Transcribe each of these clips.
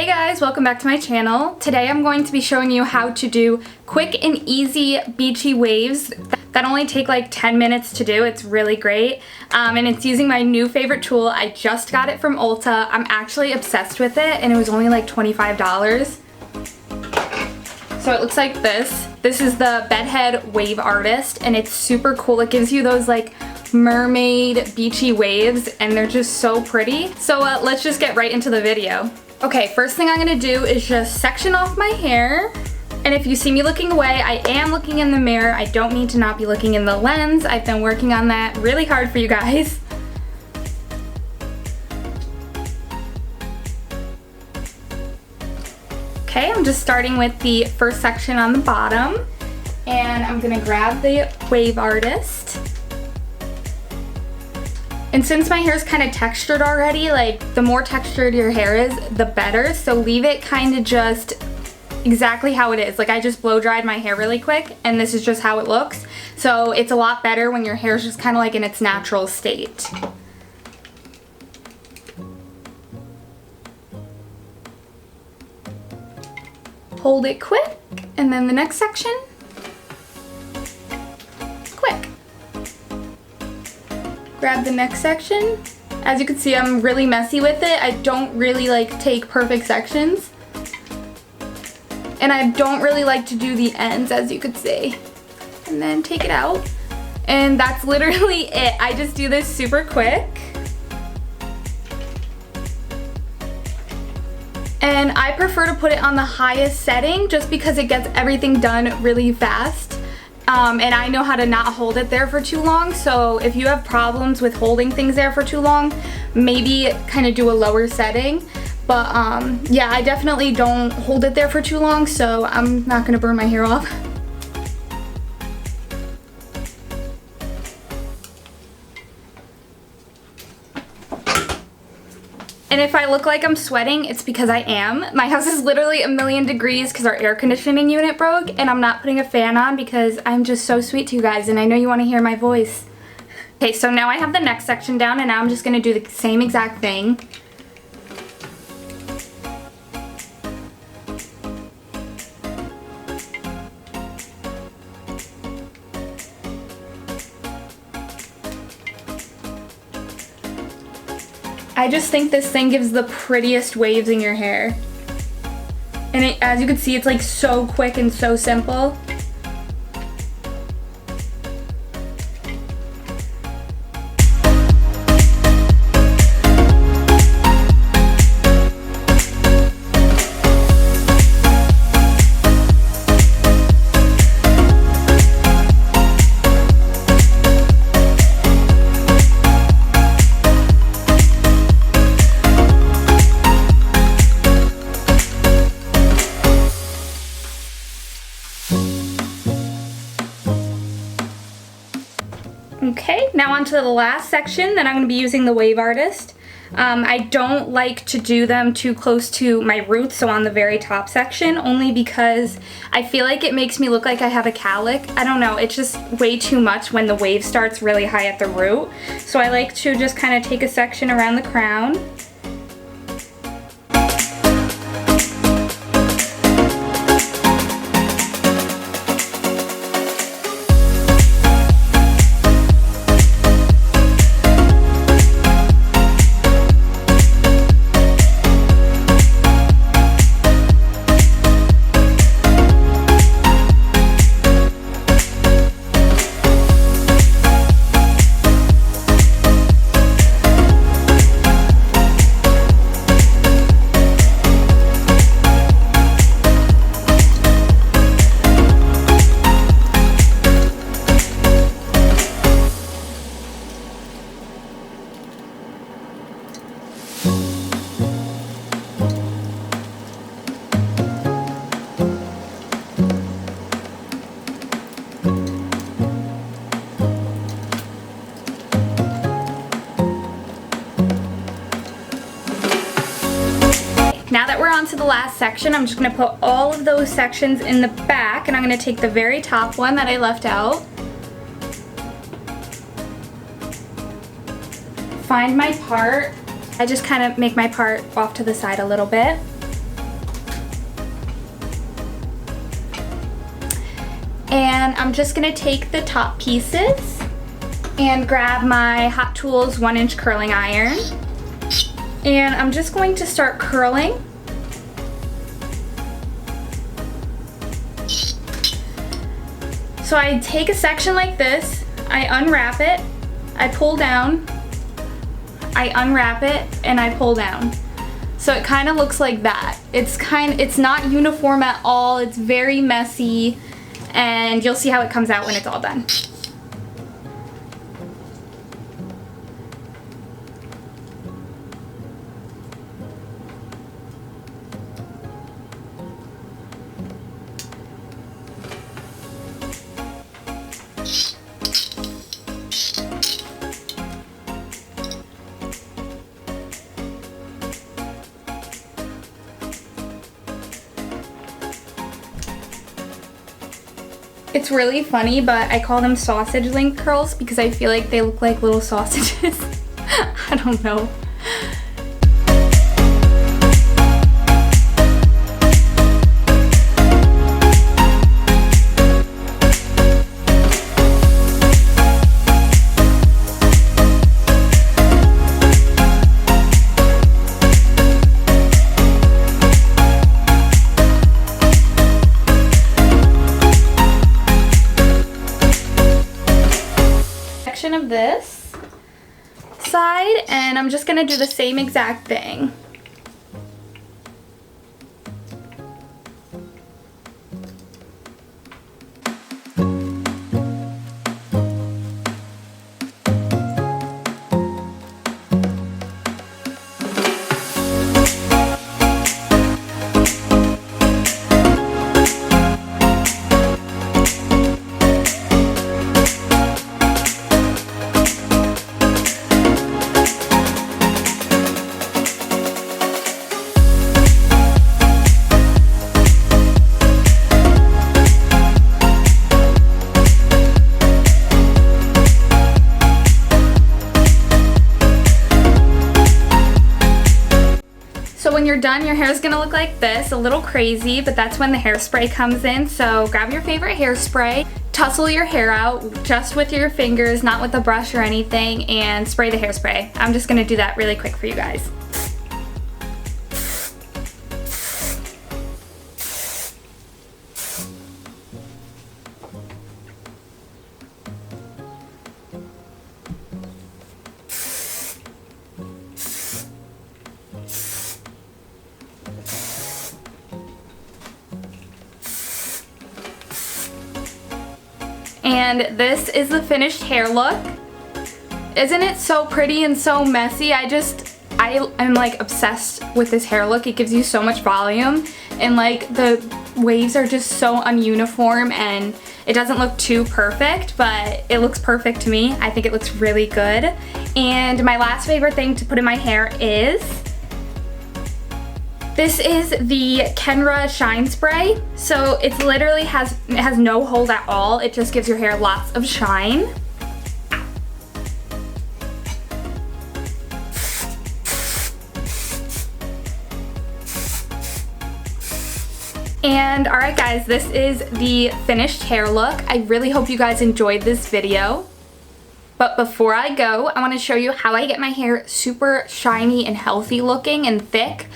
Hey guys, welcome back to my channel. Today I'm going to be showing you how to do quick and easy beachy waves that only take like 10 minutes to do. It's really great. And it's using my new favorite tool. I just got it from Ulta. I'm actually obsessed with it and it was only like $25. So it looks like this. This is the Bedhead Wave Artist and it's super cool. It gives you those like mermaid beachy waves and they're just so pretty. So let's just get right into the video. Okay, first thing I'm gonna do is just section off my hair. And if you see me looking away, I am looking in the mirror. I don't mean to not be looking in the lens. I've been working on that really hard for you guys. Okay, I'm just starting with the first section on the bottom. And I'm gonna grab the Wave Artist. And since my hair is kind of textured already, like the more textured your hair is, the better. So leave it kind of just exactly how it is. Like I just blow dried my hair really quick and this is just how it looks. So it's a lot better when your hair is just kind of like in its natural state. Hold it quick and then the next section. Quick. Grab the next section. As you can see, I'm really messy with it. I don't really like take perfect sections. And I don't really like to do the ends, as you could see. And then take it out. And that's literally it. I just do this super quick. And I prefer to put it on the highest setting just because it gets everything done really fast. And I know how to not hold it there for too long, so if you have problems with holding things there for too long, maybe kind of do a lower setting. But yeah, I definitely don't hold it there for too long, so I'm not going to burn my hair off. And if I look like I'm sweating, it's because I am. My house is literally a million degrees because our air conditioning unit broke and I'm not putting a fan on because I'm just so sweet to you guys and I know you want to hear my voice. Okay, so now I have the next section down and now I'm just going to do the same exact thing. I just think this thing gives the prettiest waves in your hair. And as you can see, it's like so quick and so simple. Okay, now on to the last section that I'm going to be using the Wave Artist. I don't like to do them too close to my roots, so on the very top section, only because I feel like it makes me look like I have a cowlick. I don't know, it's just way too much when the wave starts really high at the root. So I like to just kind of take a section around the crown. Now that we're on to the last section, I'm just going to put all of those sections in the back and I'm going to take the very top one that I left out. Find my part. I just kind of make my part off to the side a little bit. And I'm just gonna take the top pieces and grab my Hot Tools 1-inch curling iron. And I'm just going to start curling. So I take a section like this, I unwrap it, I pull down, I unwrap it, and I pull down. So it kind of looks like that. It's not uniform at all, it's very messy, and you'll see how it comes out when it's all done. It's really funny, but I call them sausage link curls because I feel like they look like little sausages. I don't know. Of this side, and I'm just gonna do the same exact thing. So when you're done, your hair is gonna look like this, a little crazy, but that's when the hairspray comes in. So grab your favorite hairspray, tussle your hair out just with your fingers, not with a brush or anything, and spray the hairspray. I'm just gonna do that really quick for you guys. And this is the finished hair look. Isn't it so pretty and so messy? I'm like obsessed with this hair look. It gives you so much volume, and like the waves are just so ununiform, and it doesn't look too perfect, but it looks perfect to me. I think it looks really good. And my last favorite thing to put in my hair is this is the Kenra Shine Spray. So it literally has no hold at all. It just gives your hair lots of shine. And alright guys, this is the finished hair look. I really hope you guys enjoyed this video. But before I go, I want to show you how I get my hair super shiny and healthy looking and thick.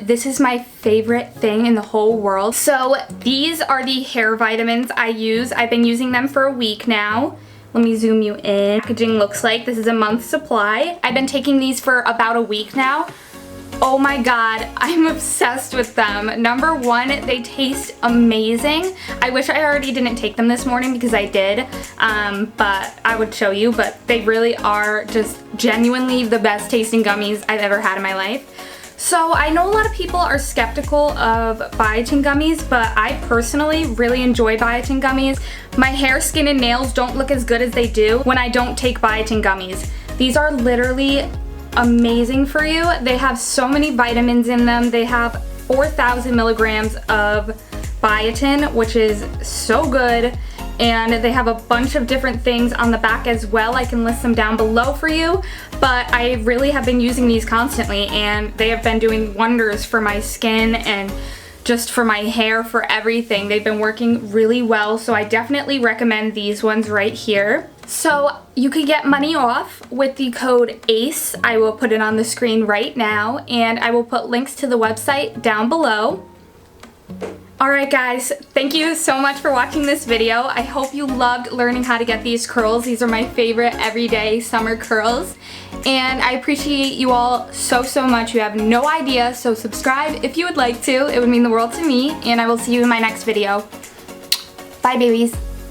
This is my favorite thing in the whole world. So these are the hair vitamins I use. I've been using them for a week now. Let me zoom you in. Packaging looks like this is a month's supply. I've been taking these for about a week now. Oh my god, I'm obsessed with them. Number one, they taste amazing. I wish I already didn't take them this morning because I did, but I would show you, but they really are just genuinely the best tasting gummies I've ever had in my life. So I know a lot of people are skeptical of biotin gummies, but I personally really enjoy biotin gummies. My hair, skin, and nails don't look as good as they do when I don't take biotin gummies. These are literally amazing for you. They have so many vitamins in them. They have 4,000 milligrams of biotin, which is so good. And they have a bunch of different things on the back as well. I can list them down below for you, but I really have been using these constantly, and they have been doing wonders for my skin and just for my hair, for everything. They've been working really well, so I definitely recommend these ones right here. So you could get money off with the code ACE. I will put it on the screen right now, and I will put links to the website down below. Alright guys, thank you so much for watching this video. I hope you loved learning how to get these curls. These are my favorite everyday summer curls. And I appreciate you all so much. You have no idea, so subscribe if you would like to. It would mean the world to me, and I will see you in my next video. Bye babies.